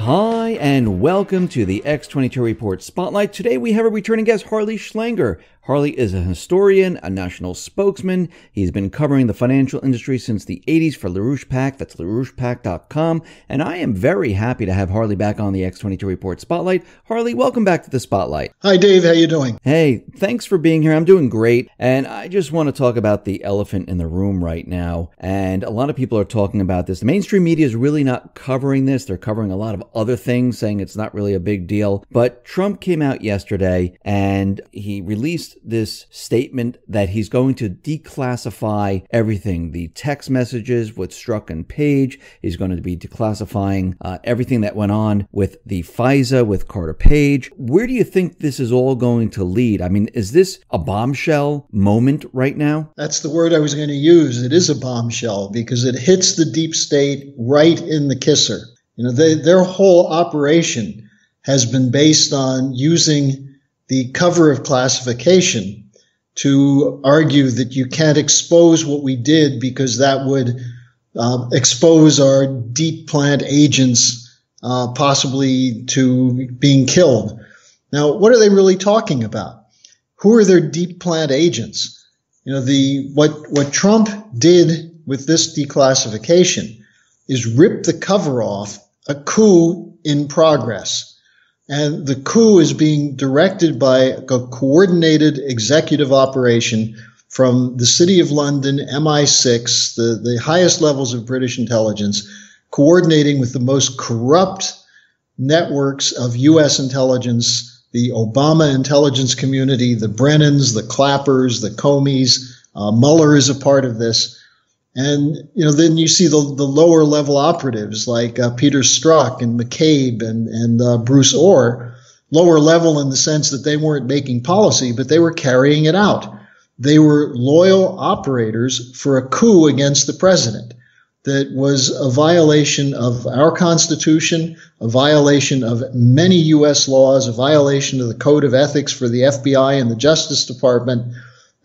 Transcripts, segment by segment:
Hi, and welcome to the X22 Report Spotlight. Today we have a returning guest, Harley Schlanger. Harley is a historian, a national spokesman. He's been covering the financial industry since the 80s for LaRouche PAC. That's LaRouchePAC.com. And I am very happy to have Harley back on the X22 Report Spotlight. Harley, welcome back to the Spotlight. Hi, Dave. How you doing? Hey, thanks for being here. I'm doing great. And I just want to talk about the elephant in the room right now. And a lot of people are talking about this. The mainstream media is really not covering this. They're covering a lot of other things, saying it's not really a big deal. But Trump came out yesterday and he released this statement that he's going to declassify everything. The text messages with Strzok and Page. He's going to be declassifying everything that went on with the FISA with Carter Page. Where do you think this is all going to lead? I mean, is this a bombshell moment right now? That's the word I was going to use. It is a bombshell because it hits the deep state right in the kisser. You know, their whole operation has been based on using the cover of classification to argue that you can't expose what we did because that would expose our deep plant agents possibly to being killed. Now, what are they really talking about? Who are their deep plant agents? You know, what Trump did with this declassification is rip the cover off a coup in progress. And the coup is being directed by a coordinated executive operation from the City of London, MI6, the highest levels of British intelligence, coordinating with the most corrupt networks of U.S. intelligence, the Obama intelligence community, the Brennans, the Clappers, the Comeys. Mueller is a part of this. And, you know, then you see the lower level operatives like Peter Strzok and McCabe and Bruce Orr, lower level in the sense that they weren't making policy, but they were carrying it out. They were loyal operators for a coup against the president that was a violation of our Constitution, a violation of many U.S. laws, a violation of the Code of Ethics for the FBI and the Justice Department.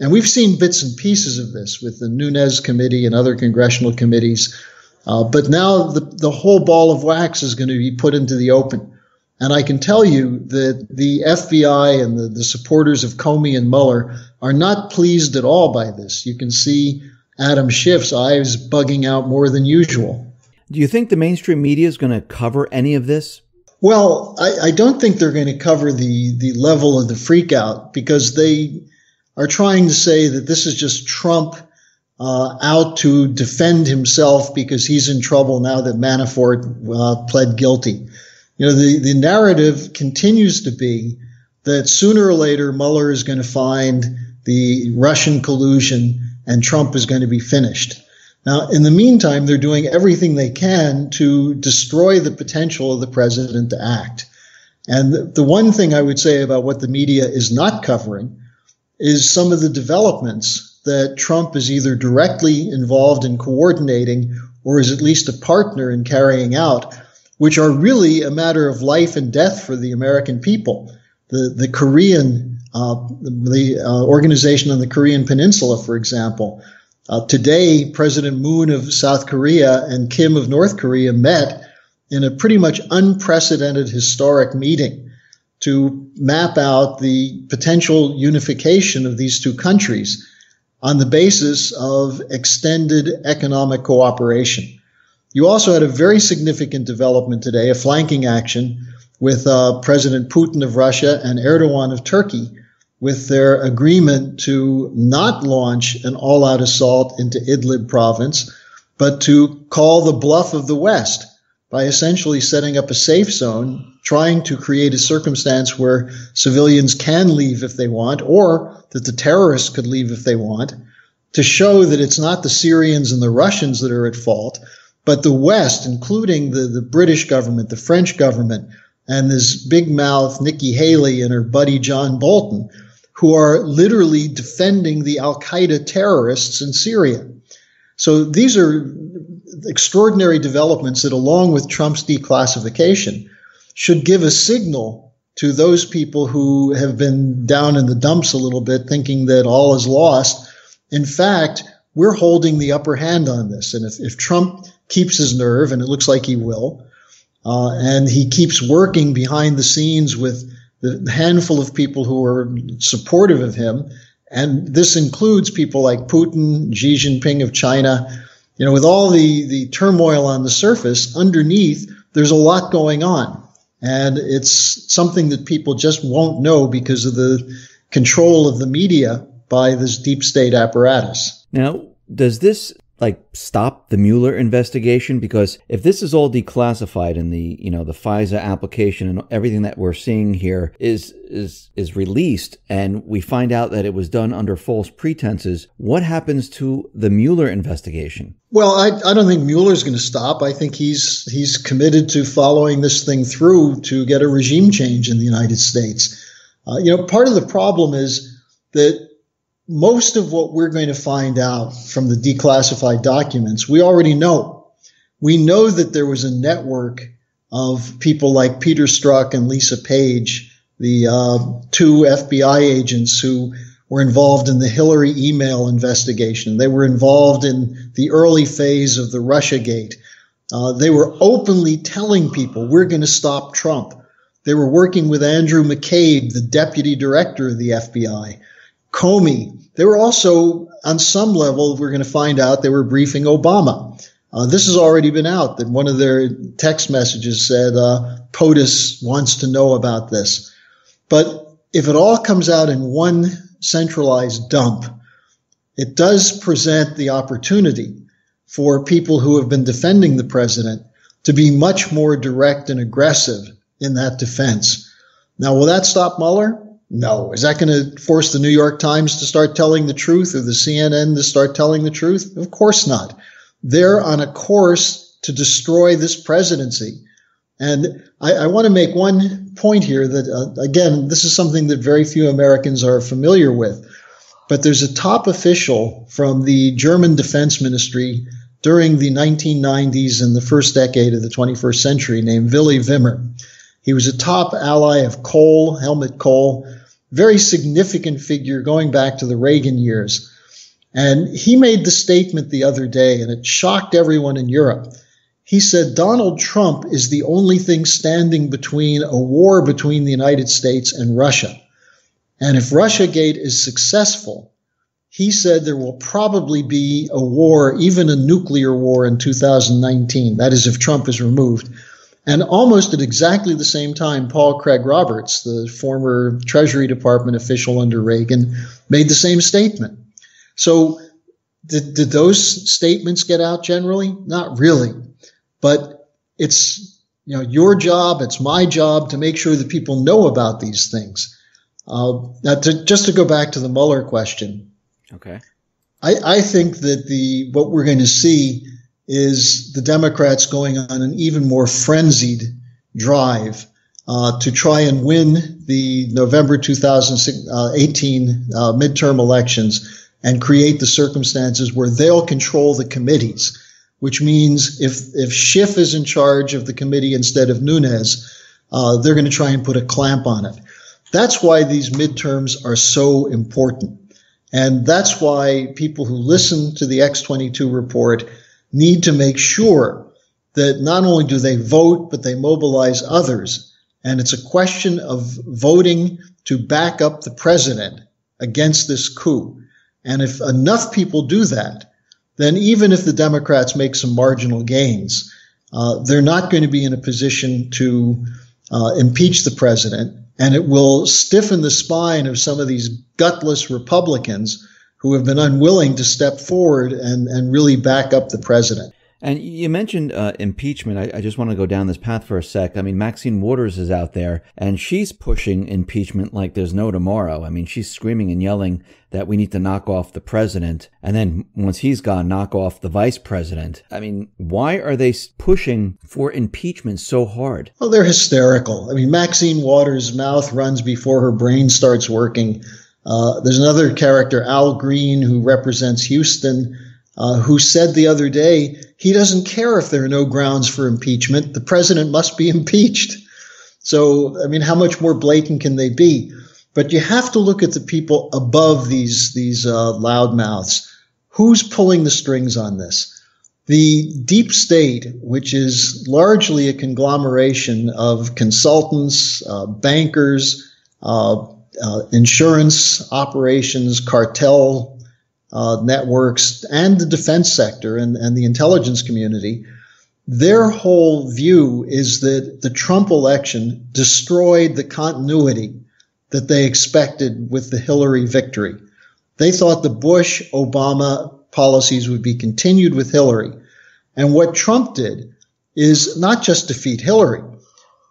And we've seen bits and pieces of this with the Nunes Committee and other congressional committees. But now the whole ball of wax is going to be put into the open. And I can tell you that the FBI and the supporters of Comey and Mueller are not pleased at all by this. You can see Adam Schiff's eyes bugging out more than usual. Do you think the mainstream media is going to cover any of this? Well, I don't think they're going to cover the level of the freak out because they are trying to say that this is just Trump out to defend himself because he's in trouble now that Manafort pled guilty. You know, the narrative continues to be that sooner or later Mueller is going to find the Russian collusion and Trump is going to be finished. Now, in the meantime, they're doing everything they can to destroy the potential of the president to act. And the one thing I would say about what the media is not covering is some of the developments that Trump is either directly involved in coordinating or is at least a partner in carrying out, which are really a matter of life and death for the American people. The Korean, organization on the Korean Peninsula, for example. Today, President Moon of South Korea and Kim of North Korea met in a pretty much unprecedented historic meeting to map out the potential unification of these two countries on the basis of extended economic cooperation. You also had a very significant development today, a flanking action with President Putin of Russia and Erdogan of Turkey with their agreement to not launch an all-out assault into Idlib province, but to call the bluff of the West by essentially setting up a safe zone, trying to create a circumstance where civilians can leave if they want, or that the terrorists could leave if they want, to show that it's not the Syrians and the Russians that are at fault, but the West, including the British government, the French government, and this big mouth Nikki Haley and her buddy John Bolton, who are literally defending the al-Qaeda terrorists in Syria. So these are extraordinary developments that, along with Trump's declassification, should give a signal to those people who have been down in the dumps a little bit, thinking that all is lost. In fact, we're holding the upper hand on this. And if Trump keeps his nerve, and it looks like he will, and he keeps working behind the scenes with the handful of people who are supportive of him. And this includes people like Putin, Xi Jinping of China. With all the turmoil on the surface, underneath, there's a lot going on. And it's something that people just won't know because of the control of the media by this deep state apparatus. Now, does this stop the Mueller investigation? Because if this is all declassified and the FISA application and everything that we're seeing here is released, and we find out that it was done under false pretenses, what happens to the Mueller investigation? Well, I don't think Mueller's going to stop. I think he's committed to following this thing through to get a regime change in the United States. Part of the problem is that most of what we're going to find out from the declassified documents, we already know. We know that there was a network of people like Peter Strzok and Lisa Page, the two FBI agents who were involved in the Hillary email investigation. They were involved in the early phase of the Russiagate. They were openly telling people, we're going to stop Trump. They were working with Andrew McCabe, the deputy director of the FBI. Comey. They were also, on some level, we're going to find out they were briefing Obama. This has already been out, that one of their text messages said, POTUS wants to know about this. But if it all comes out in one centralized dump, it does present the opportunity for people who have been defending the president to be much more direct and aggressive in that defense. Now, will that stop Mueller? No. Is that going to force the New York Times to start telling the truth or the CNN to start telling the truth? Of course not. They're on a course to destroy this presidency. And I want to make one point here that, again, this is something that very few Americans are familiar with. But there's a top official from the German Defense Ministry during the 1990s and the first decade of the 21st century named Willy Wimmer. He was a top ally of Kohl, Helmut Kohl, very significant figure going back to the Reagan years. And he made the statement the other day, and it shocked everyone in Europe. He said, Donald Trump is the only thing standing between a war between the United States and Russia. And if Russiagate is successful, he said there will probably be a war, even a nuclear war in 2019. That is, if Trump is removed. And almost at exactly the same time, Paul Craig Roberts, the former Treasury Department official under Reagan, made the same statement. So did those statements get out generally? Not really. But it's your job, it's my job to make sure that people know about these things. Now, just to go back to the Mueller question. Okay. I think that what we're going to see is the Democrats going on an even more frenzied drive to try and win the November 2018 midterm elections and create the circumstances where they'll control the committees, which means if Schiff is in charge of the committee instead of Nunes, they're going to try and put a clamp on it. That's why these midterms are so important. And that's why people who listen to the X-22 report need to make sure that not only do they vote, but they mobilize others. And it's a question of voting to back up the president against this coup. And if enough people do that, then even if the Democrats make some marginal gains, they're not going to be in a position to impeach the president. And it will stiffen the spine of some of these gutless Republicans who have been unwilling to step forward and really back up the president. And you mentioned impeachment. I just want to go down this path for a sec. I mean, Maxine Waters is out there, and she's pushing impeachment like there's no tomorrow. I mean, she's screaming and yelling that we need to knock off the president. And then once he's gone, knock off the vice president. I mean, why are they pushing for impeachment so hard? Well, they're hysterical. I mean, Maxine Waters' mouth runs before her brain starts working. There's another character, Al Green, who represents Houston, who said the other day, he doesn't care if there are no grounds for impeachment. The president must be impeached. So, I mean, how much more blatant can they be? But you have to look at the people above these loudmouths. Who's pulling the strings on this? The deep state, which is largely a conglomeration of consultants, bankers, insurance operations, cartel networks, and the defense sector and the intelligence community, their whole view is that the Trump election destroyed the continuity that they expected with the Hillary victory. They thought the Bush-Obama policies would be continued with Hillary. And what Trump did is not just defeat Hillary.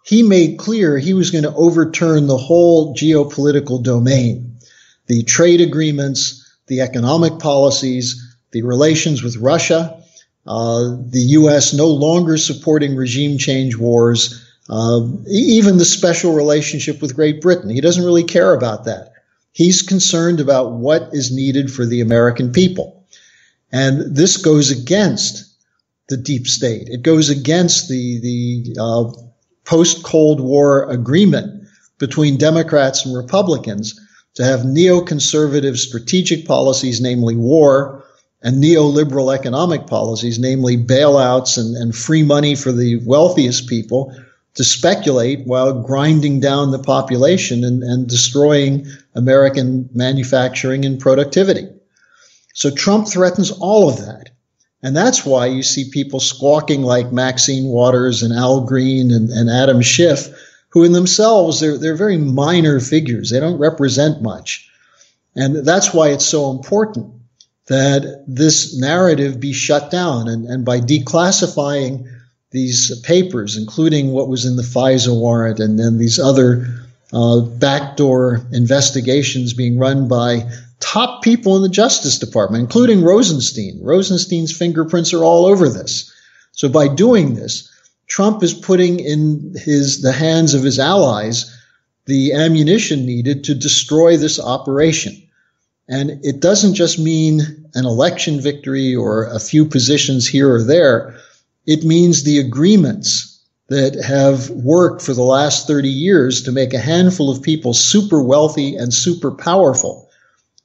He made clear he was going to overturn the whole geopolitical domain, the trade agreements, the economic policies, the relations with Russia, the U.S. no longer supporting regime change wars, even the special relationship with Great Britain. He doesn't really care about that. He's concerned about what is needed for the American people. And this goes against the deep state. It goes against the post-Cold War agreement between Democrats and Republicans to have neoconservative strategic policies, namely war, and neoliberal economic policies, namely bailouts and free money for the wealthiest people to speculate while grinding down the population and destroying American manufacturing and productivity. So Trump threatens all of that. And that's why you see people squawking like Maxine Waters and Al Green and Adam Schiff, who in themselves, they're very minor figures. They don't represent much. And that's why it's so important that this narrative be shut down. And by declassifying these papers, including what was in the FISA warrant and then these other backdoor investigations being run by top people in the Justice Department, including Rosenstein. Rosenstein's fingerprints are all over this. So by doing this, Trump is putting in the hands of his allies the ammunition needed to destroy this operation. And it doesn't just mean an election victory or a few positions here or there. It means the agreements that have worked for the last 30 years to make a handful of people super wealthy and super powerful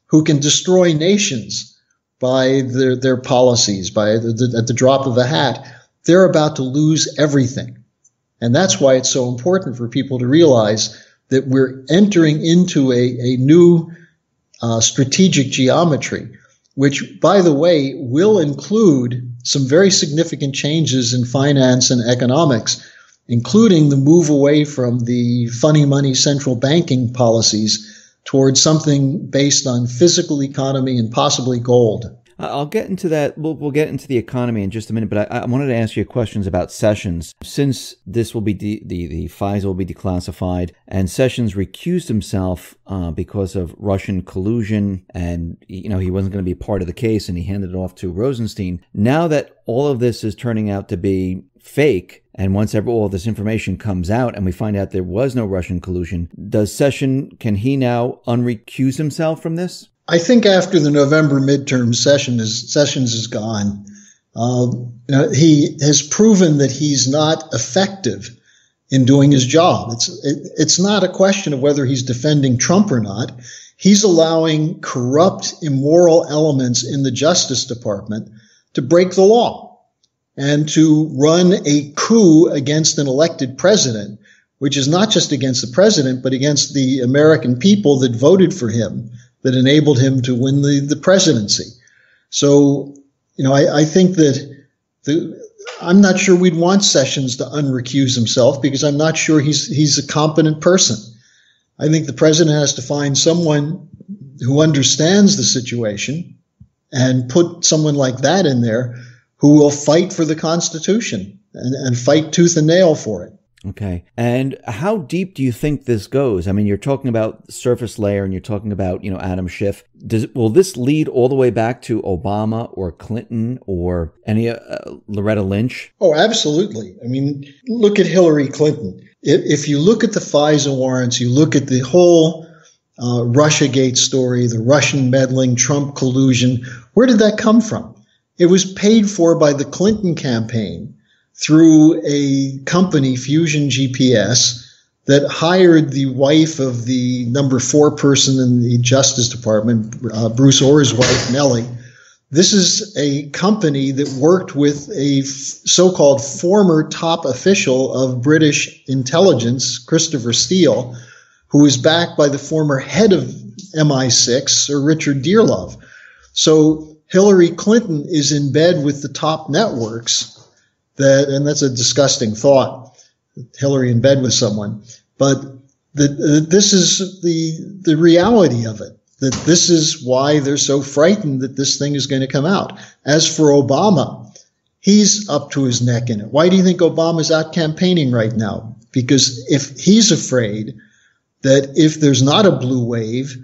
who can destroy nations by their policies, at the drop of a hat. They're about to lose everything. And that's why it's so important for people to realize that we're entering into a new strategic geometry, which, by the way, will include some very significant changes in finance and economics, including the move away from the funny money central banking policies towards something based on physical economy and possibly gold. I'll get into that. We'll get into the economy in just a minute, but I wanted to ask you questions about Sessions. Since this will be the FISA will be declassified, and Sessions recused himself because of Russian collusion, and he wasn't going to be part of the case, and he handed it off to Rosenstein. Now that all of this is turning out to be fake, and once all this information comes out and we find out there was no Russian collusion, can he now unrecuse himself from this? I think after the November midterm Sessions is gone. He has proven that he's not effective in doing his job. It's not a question of whether he's defending Trump or not. He's allowing corrupt, immoral elements in the Justice Department to break the law and to run a coup against an elected president, which is not just against the president, but against the American people that voted for him, that enabled him to win the presidency. So, I think that I'm not sure we'd want Sessions to unrecuse himself because I'm not sure he's a competent person. I think the president has to find someone who understands the situation and put someone like that in there who will fight for the Constitution and fight tooth and nail for it. Okay. And how deep do you think this goes? I mean, you're talking about the surface layer and you're talking about, Adam Schiff. Will this lead all the way back to Obama or Clinton or any Loretta Lynch? Oh, absolutely. I mean, look at Hillary Clinton. If you look at the FISA warrants, you look at the whole Russiagate story, the Russian meddling, Trump collusion, where did that come from? It was paid for by the Clinton campaign through a company, Fusion GPS, that hired the wife of the number 4 person in the Justice Department, Bruce Orr's wife, Nellie. This is a company that worked with a so-called former top official of British intelligence, Christopher Steele, who was backed by the former head of MI6, Sir Richard Dearlove. So Hillary Clinton is in bed with the top networks, and that's a disgusting thought, Hillary in bed with someone. But this is the reality of it, that this is why they're so frightened that this thing is going to come out. As for Obama, he's up to his neck in it. Why do you think Obama's out campaigning right now? Because if he's afraid that if there's not a blue wave,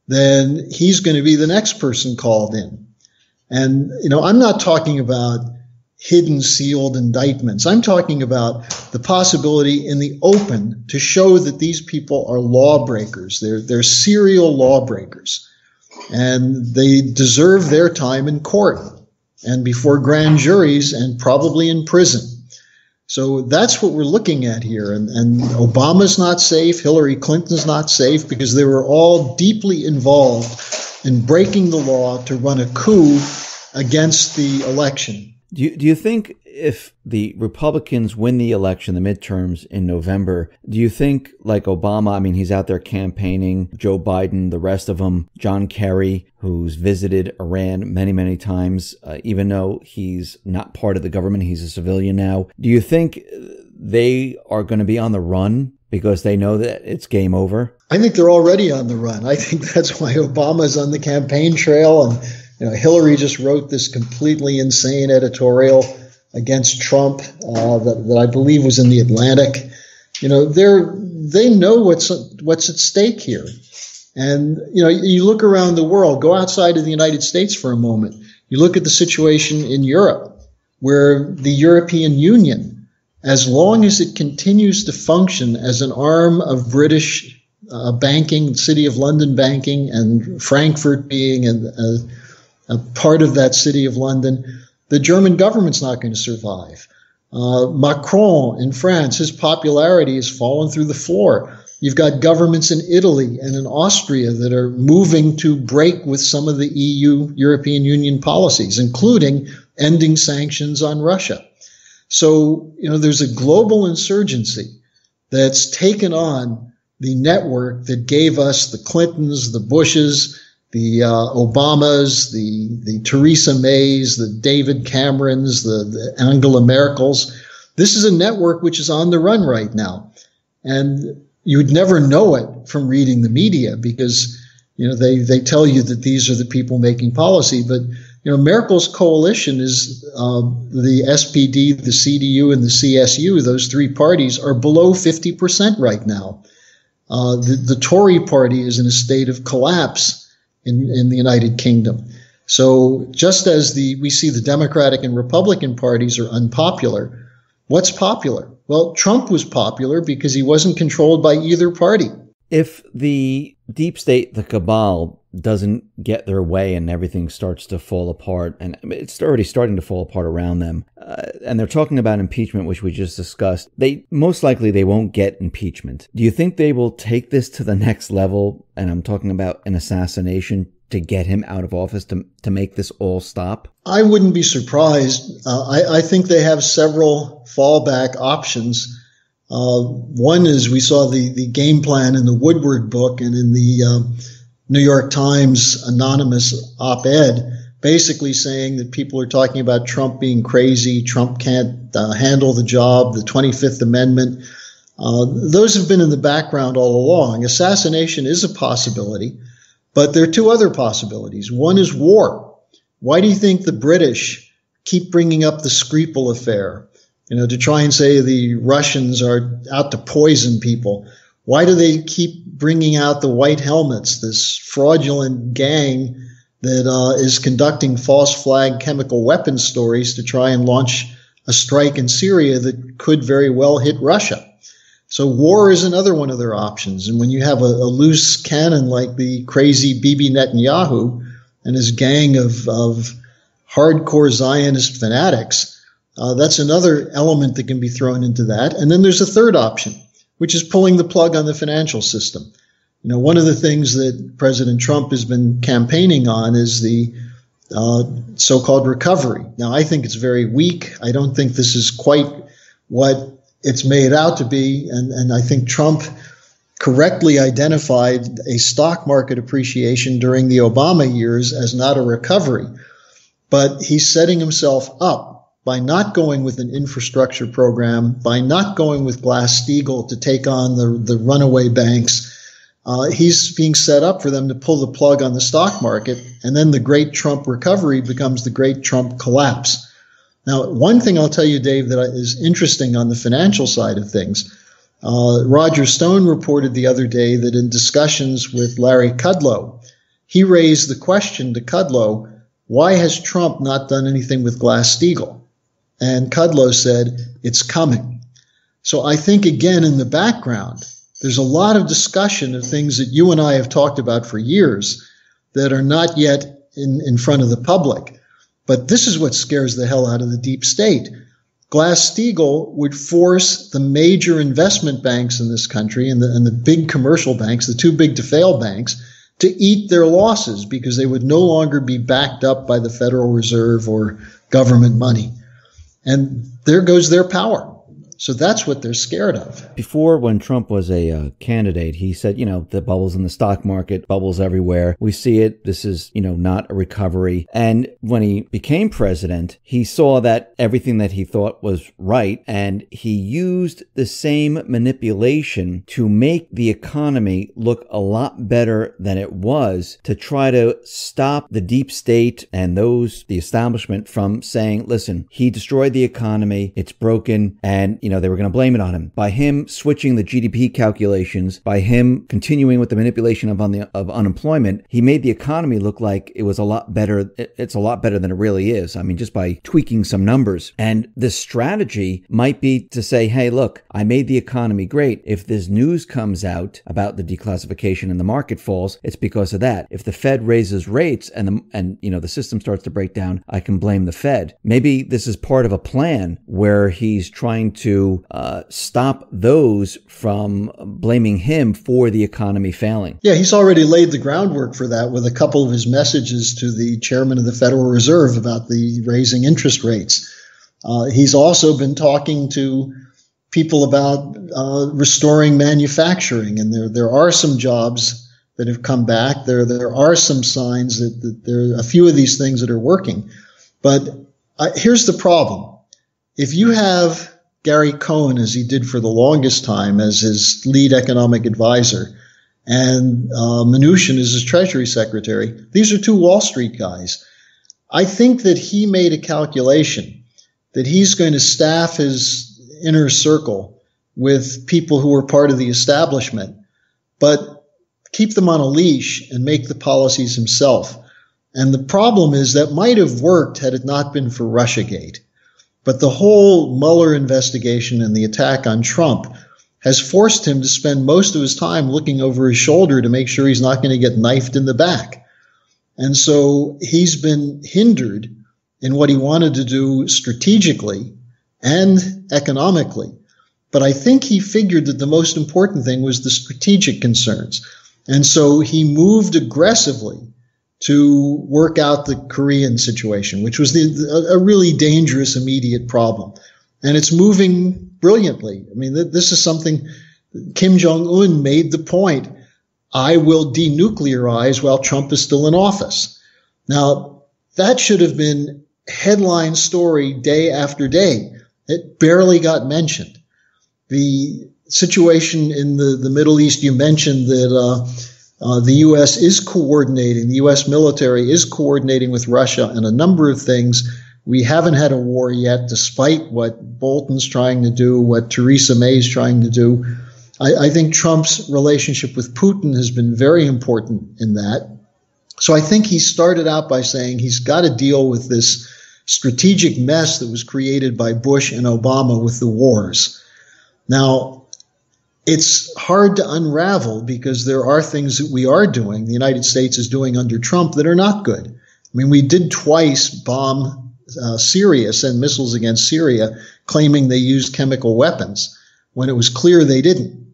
then he's going to be the next person called in. And, I'm not talking about hidden sealed indictments. I'm talking about the possibility in the open to show that these people are lawbreakers. They're serial lawbreakers. And they deserve their time in court and before grand juries and probably in prison. So that's what we're looking at here. And Obama's not safe. Hillary Clinton's not safe because they were all deeply involved in breaking the law to run a coup against the election. Do you think if the Republicans win the election, the midterms in November, do you think, like Obama, he's out there campaigning, Joe Biden, the rest of them, John Kerry, who's visited Iran many, many times, even though he's not part of the government, he's a civilian now. Do you think they are going to be on the run because they know that it's game over? I think they're already on the run. I think that's why Obama's on the campaign trail, and Hillary just wrote this completely insane editorial against Trump that I believe was in the Atlantic. They know what's at stake here. And, you look around the world, go outside of the United States for a moment. You look at the situation in Europe, where the European Union, as long as it continues to function as an arm of British banking, City of London banking, and Frankfurt being a part of that City of London, the German government's not going to survive. Macron in France, his popularity has fallen through the floor. You've got governments in Italy and in Austria that are moving to break with some of the European Union policies, including ending sanctions on Russia. So, there's a global insurgency that's taken on the network that gave us the Clintons, the Bushes, the Obamas, the Theresa Mays, the David Camerons, the Angela Merkels. This is a network which is on the run right now. And you would never know it from reading the media because, they tell you that these are the people making policy. But, Merkel's coalition is the SPD, the CDU, and the CSU. Those three parties are below 50% right now. The Tory party is in a state of collapse in the United Kingdom. So just as we see the Democratic and Republican parties are unpopular, what's popular? Well, Trump was popular because he wasn't controlled by either party. If the deep state, the cabal, doesn't get their way and everything starts to fall apart, and it's already starting to fall apart around them, and they're talking about impeachment, which we just discussed, most likely they won't get impeachment. Do you think they will take this to the next level, and I'm talking about an assassination, to get him out of office, to make this all stop? I wouldn't be surprised. I think they have several fallback options. One is we saw the game plan in the Woodward book and in the New York Times anonymous op-ed, basically saying that people are talking about Trump being crazy, Trump can't handle the job, the 25th Amendment. Those have been in the background all along. Assassination is a possibility, but there are two other possibilities. One is war. Why do you think the British keep bringing up the Skripal affair, to try and say the Russians are out to poison people? Why do they keep bringing out the White Helmets, this fraudulent gang that is conducting false flag chemical weapons stories to try and launch a strike in Syria that could very well hit Russia? So war is another one of their options. And when you have a loose cannon like the crazy Bibi Netanyahu and his gang of hardcore Zionist fanatics, that's another element that can be thrown into that. And then there's a third option, which is pulling the plug on the financial system. One of the things that President Trump has been campaigning on is the so-called recovery. Now, I think it's very weak. I don't think this is quite what it's made out to be. And I think Trump correctly identified a stock market appreciation during the Obama years as not a recovery. But he's setting himself up by not going with an infrastructure program, by not going with Glass-Steagall to take on the runaway banks. He's being set up for them to pull the plug on the stock market, and then the great Trump recovery becomes the great Trump collapse. Now, one thing I'll tell you, Dave, that is interesting on the financial side of things, Roger Stone reported the other day that in discussions with Larry Kudlow, he raised the question to Kudlow, why has Trump not done anything with Glass-Steagall? And Kudlow said, it's coming. So I think, again, in the background, there's a lot of discussion of things that you and I have talked about for years that are not yet in front of the public. But this is what scares the hell out of the deep state. Glass-Steagall would force the major investment banks in this country and the big commercial banks, the too big to fail banks, to eat their losses because they would no longer be backed up by the Federal Reserve or government money. And there goes their power. So that's what they're scared of. Before, when Trump was a candidate, he said, the bubbles in the stock market, bubbles everywhere. We see it. This is, not a recovery. And when he became president, he saw that everything that he thought was right. And he used the same manipulation to make the economy look a lot better than it was, to try to stop the deep state and the establishment from saying, listen, he destroyed the economy. It's broken. And, they were going to blame it on him. By him switching the GDP calculations, by him continuing with the manipulation of unemployment, he made the economy look like it was a lot better. It's a lot better than it really is. I mean, just by tweaking some numbers. And this strategy might be to say, hey, look, I made the economy great. If this news comes out about the declassification and the market falls, it's because of that. If the Fed raises rates and the system starts to break down, I can blame the Fed. Maybe this is part of a plan where he's trying to stop those from blaming him for the economy failing. Yeah, he's already laid the groundwork for that with a couple of his messages to the chairman of the Federal Reserve about the raising interest rates. He's also been talking to people about restoring manufacturing, and there are some jobs that have come back. There are some signs that there are a few of these things that are working. But here's the problem. If you have Gary Cohn, as he did for the longest time, as his lead economic advisor, and Mnuchin as his Treasury Secretary. These are two Wall Street guys. I think that he made a calculation that he's going to staff his inner circle with people who are part of the establishment, but keep them on a leash and make the policies himself. And the problem is that might have worked had it not been for Russiagate. But the whole Mueller investigation and the attack on Trump has forced him to spend most of his time looking over his shoulder to make sure he's not going to get knifed in the back. And so he's been hindered in what he wanted to do strategically and economically. But I think he figured that the most important thing was the strategic concerns. And so he moved aggressively to work out the Korean situation, which was a really dangerous immediate problem. And it's moving brilliantly. I mean, this is something Kim Jong-un made the point, I will denuclearize while Trump is still in office. Now, that should have been headline story day after day. It barely got mentioned. The situation in the Middle East, you mentioned that the U.S. is coordinating, the U.S. military is coordinating with Russia on a number of things. We haven't had a war yet, despite what Bolton's trying to do, what Theresa May's trying to do. I think Trump's relationship with Putin has been very important in that. So I think he started out by saying he's got to deal with this strategic mess that was created by Bush and Obama with the wars. Now, it's hard to unravel because there are things that we are doing, the United States is doing under Trump, that are not good. I mean, we did twice bomb Syria, send missiles against Syria, claiming they used chemical weapons, when it was clear they didn't.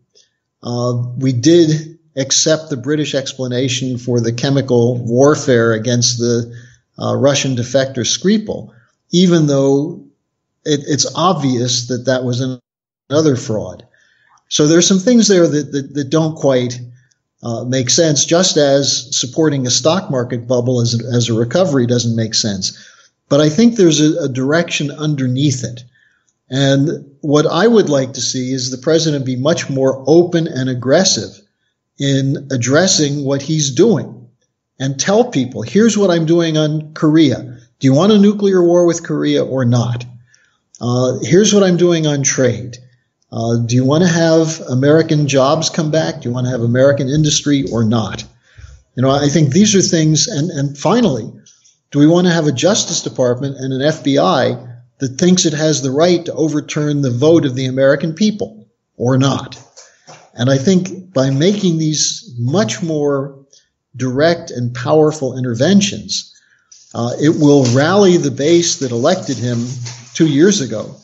We did accept the British explanation for the chemical warfare against the Russian defector Skripal, even though it's obvious that that was another fraud. So there's some things there that don't quite make sense, just as supporting a stock market bubble as a recovery doesn't make sense. But I think there's a direction underneath it. And what I would like to see is the president be much more open and aggressive in addressing what he's doing and tell people, here's what I'm doing on Korea. Do you want a nuclear war with Korea or not? Here's what I'm doing on trade. Do you want to have American jobs come back? Do you want to have American industry or not? I think these are things. And finally, do we want to have a Justice Department and an FBI that thinks it has the right to overturn the vote of the American people or not? And I think by making these much more direct and powerful interventions, it will rally the base that elected him 2 years ago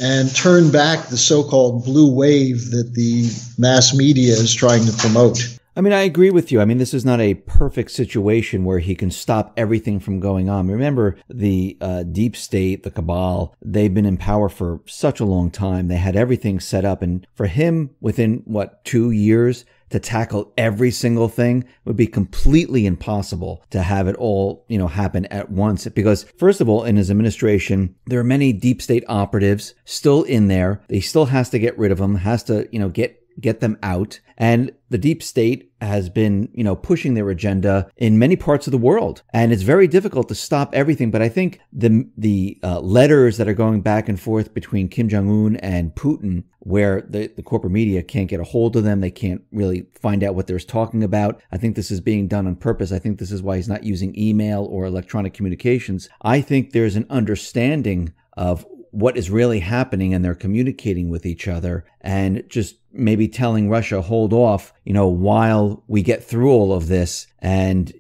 and turn back the so-called blue wave that the mass media is trying to promote. I mean, I agree with you. I mean, this is not a perfect situation where he can stop everything from going on. Remember, the deep state, the cabal, they've been in power for such a long time. They had everything set up. And for him, within, 2 years, to tackle every single thing would be completely impossible to have it all, happen at once. Because first of all, in his administration, there are many deep state operatives still in there. He still has to get rid of them, has to, get them out. And the deep state has been, pushing their agenda in many parts of the world. And it's very difficult to stop everything. But I think the letters that are going back and forth between Kim Jong-un and Putin, where the corporate media can't get a hold of them, they can't really find out what they're talking about. I think this is being done on purpose. I think this is why he's not using email or electronic communications. I think there's an understanding of what is really happening, and they're communicating with each other and just maybe telling Russia, hold off, while we get through all of this. And,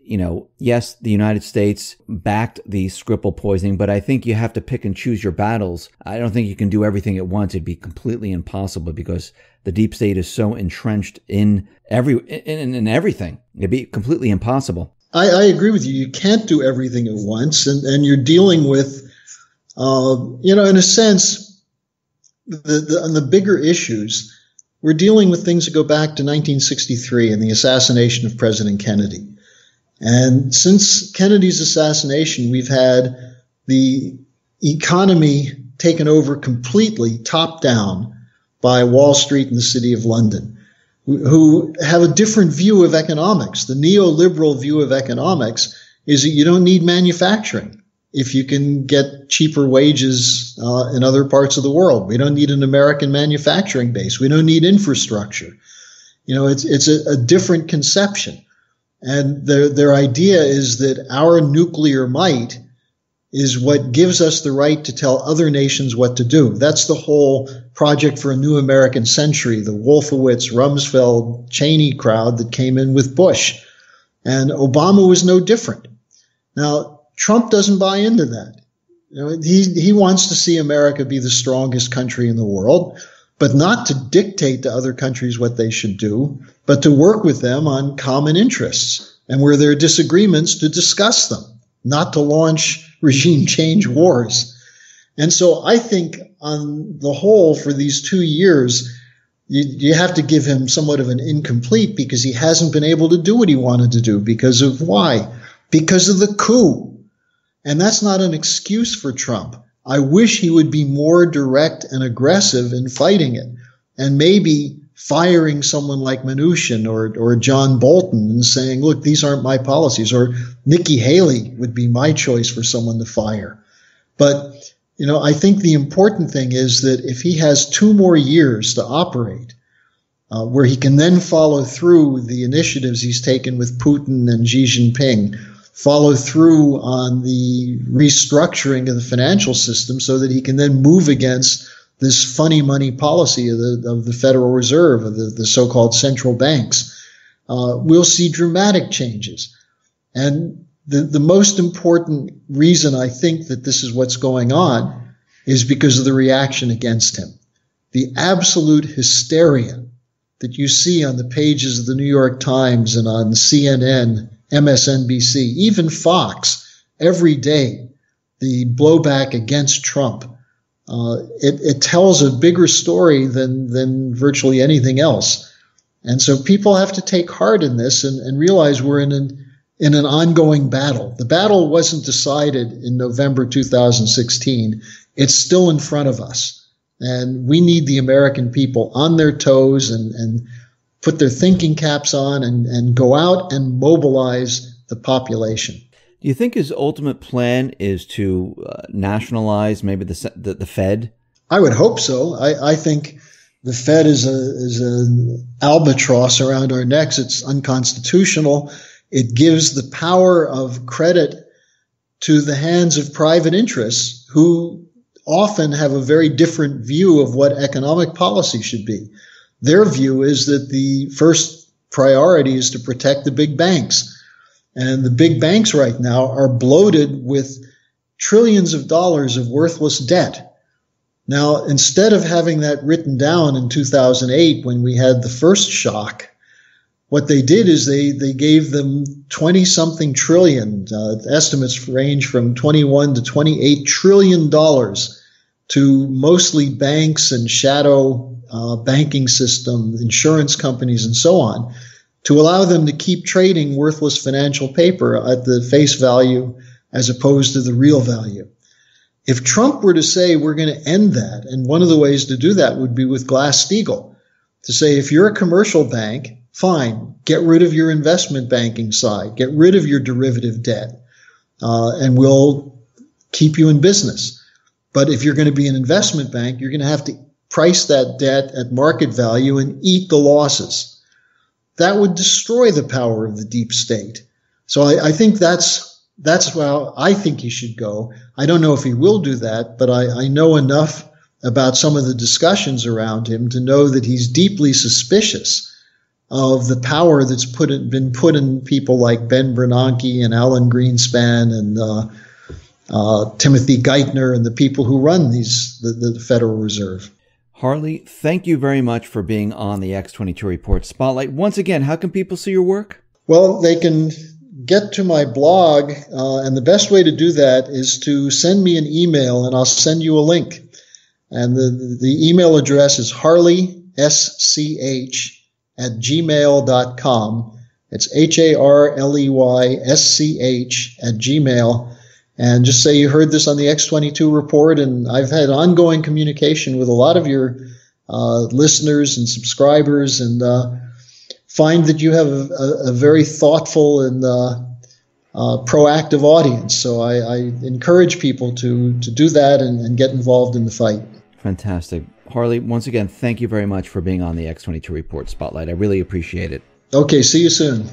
yes, the United States backed the Skripal poisoning, but I think you have to pick and choose your battles. I don't think you can do everything at once. It'd be completely impossible because the deep state is so entrenched in everything. It'd be completely impossible. I agree with you. You can't do everything at once. And you're dealing with, in a sense, on the bigger issues, we're dealing with things that go back to 1963 and the assassination of President Kennedy. And since Kennedy's assassination, we've had the economy taken over completely top down by Wall Street and the City of London, who have a different view of economics. The neoliberal view of economics is that you don't need manufacturing if you can get cheaper wages in other parts of the world. We don't need an American manufacturing base. We don't need infrastructure. It's a different conception. And their idea is that our nuclear might is what gives us the right to tell other nations what to do. That's the whole project for a new American century, the Wolfowitz, Rumsfeld, Cheney crowd that came in with Bush. And Obama was no different. Now, Trump doesn't buy into that. He wants to see America be the strongest country in the world, but not to dictate to other countries what they should do, but to work with them on common interests, and where there are disagreements, to discuss them, not to launch regime change wars. And so I think on the whole, for these 2 years, you have to give him somewhat of an incomplete, because he hasn't been able to do what he wanted to do. Because of why? Because of the coup. And that's not an excuse for Trump. I wish he would be more direct and aggressive in fighting it, and maybe firing someone like Mnuchin or John Bolton and saying, look, these aren't my policies, or Nikki Haley would be my choice for someone to fire. But, I think the important thing is that if he has 2 more years to operate, where he can then follow through the initiatives he's taken with Putin and Xi Jinping, follow through on the restructuring of the financial system so that he can then move against this funny money policy of the Federal Reserve, of the so-called central banks, we'll see dramatic changes. And the most important reason I think that this is what's going on is because of the reaction against him. The absolute hysteria that you see on the pages of the New York Times and on CNN, MSNBC, even Fox, every day, the blowback against Trump. It tells a bigger story than virtually anything else. And so people have to take heart in this and realize we're in an ongoing battle. The battle wasn't decided in November 2016. It's still in front of us. And we need the American people on their toes and put their thinking caps on and go out and mobilize the population. Do you think his ultimate plan is to nationalize maybe the Fed? I would hope so. I think the Fed is an albatross around our necks. It's unconstitutional. It gives the power of credit to the hands of private interests who often have a very different view of what economic policy should be. Their view is that the first priority is to protect the big banks. And the big banks right now are bloated with trillions of dollars of worthless debt. Now, instead of having that written down in 2008 when we had the first shock, what they did is they gave them 20-something trillion, estimates range from 21 to 28 trillion dollars to mostly banks and shadow banking system, insurance companies, and so on, to allow them to keep trading worthless financial paper at the face value as opposed to the real value. If Trump were to say we're going to end that, and one of the ways to do that would be with Glass-Steagall, to say if you're a commercial bank, fine, get rid of your investment banking side, get rid of your derivative debt, and we'll keep you in business. But if you're going to be an investment bank, you're going to have to price that debt at market value and eat the losses. That would destroy the power of the deep state. So I think that's how I think he should go. I don't know if he will do that, but I know enough about some of the discussions around him to know that he's deeply suspicious of the power that's been put in people like Ben Bernanke and Alan Greenspan and Timothy Geithner and the people who run the Federal Reserve. Harley, thank you very much for being on the X22 Report Spotlight. Once again, how can people see your work? Well, they can get to my blog, and the best way to do that is to send me an email, and I'll send you a link. And the email address is harleysch@gmail.com. It's harleysch@gmail. And just say you heard this on the X22 Report, and I've had ongoing communication with a lot of your listeners and subscribers, and find that you have a very thoughtful and proactive audience. So I encourage people to do that and get involved in the fight. Fantastic. Harley, once again, thank you very much for being on the X22 Report Spotlight. I really appreciate it. Okay, see you soon.